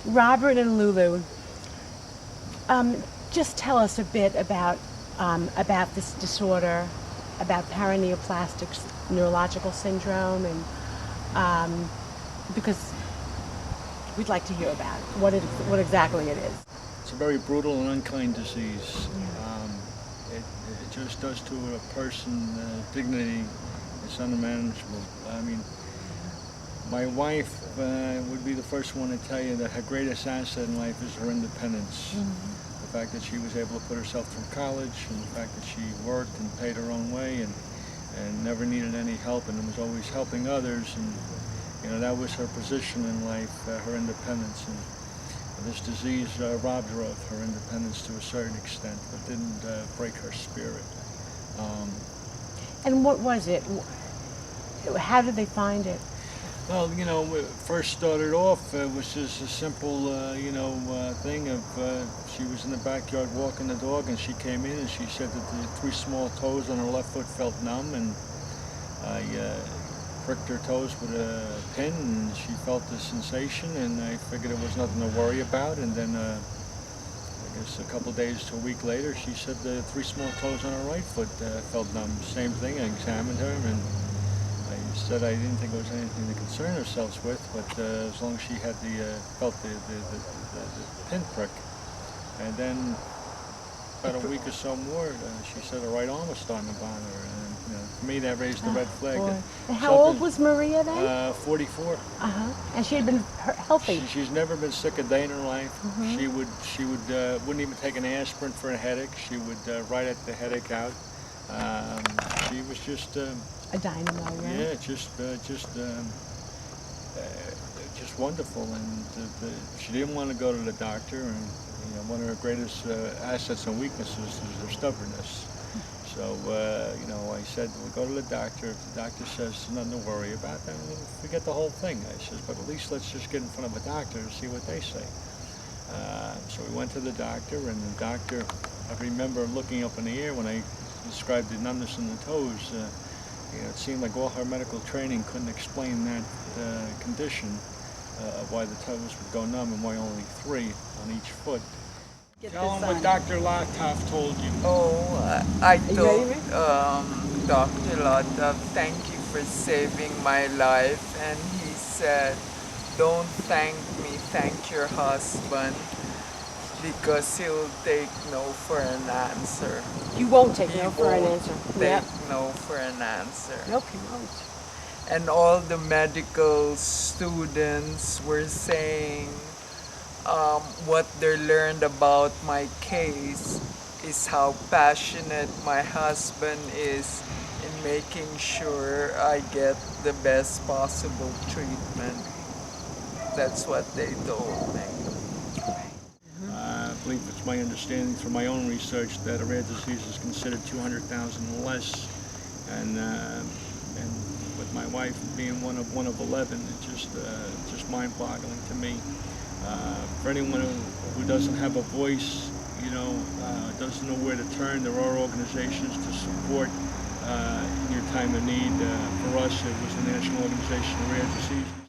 Robert and Lulu, just tell us a bit about this disorder, about paraneoplastic neurological syndrome, and because we'd like to hear about it, what exactly it is. It's a very brutal and unkind disease. It just does to a person dignity. It's unmanageable. I mean, my wife would be the first one to tell you that her greatest asset in life is her independence. The fact that she was able to put herself through college, and the fact that she worked and paid her own way, and never needed any help, and was always helping others. And that was her position in life, her independence. And this disease robbed her of her independence to a certain extent, but didn't break her spirit. And what was it? How did they find it? Well, it first started off, it was just a simple, thing of, she was in the backyard walking the dog, and she came in and she said that the 3 small toes on her left foot felt numb, and I pricked her toes with a pin, and she felt the sensation, and I figured it was nothing to worry about. And then I guess a couple days to a week later, she said the 3 small toes on her right foot felt numb. Same thing, I examined her, and I said I didn't think it was anything to concern ourselves with, but as long as she had felt the pin prick. And then about a week or so more, she said her right arm was starting to bother her, and to me that raised the red flag. And how old was Maria then? 44. And she had been healthy. She's never been sick a day in her life. She wouldn't even take an aspirin for a headache. She would write the headache out. She was just a dynamo, right? Yeah, just wonderful. And she didn't want to go to the doctor, and one of her greatest assets and weaknesses is her stubbornness. So, I said, we'll go to the doctor. If the doctor says nothing to worry about, then we'll forget the whole thing. I says, but at least let's just get in front of a doctor and see what they say. So we went to the doctor, and the doctor, I remember looking up in the air when I described the numbness in the toes. It seemed like all her medical training couldn't explain that condition of why the toes would go numb and why only 3 on each foot. Tell them what Dr. Latov told you. I told Dr. Latov, thank you for saving my life. And he said, don't thank me, thank your husband, because he'll take no for an answer. You won't take no for an answer. Take no for an answer. Nope, he won't. And all the medical students were saying what they learned about my case is how passionate my husband is in making sure I get the best possible treatment. That's what they told me. I believe it's my understanding from my own research that a rare disease is considered 200,000 less, and with my wife being one of 11, it's just mind-boggling to me. For anyone who doesn't have a voice, doesn't know where to turn, there are organizations to support in your time of need. For us, it was the National Organization of Rare Disease.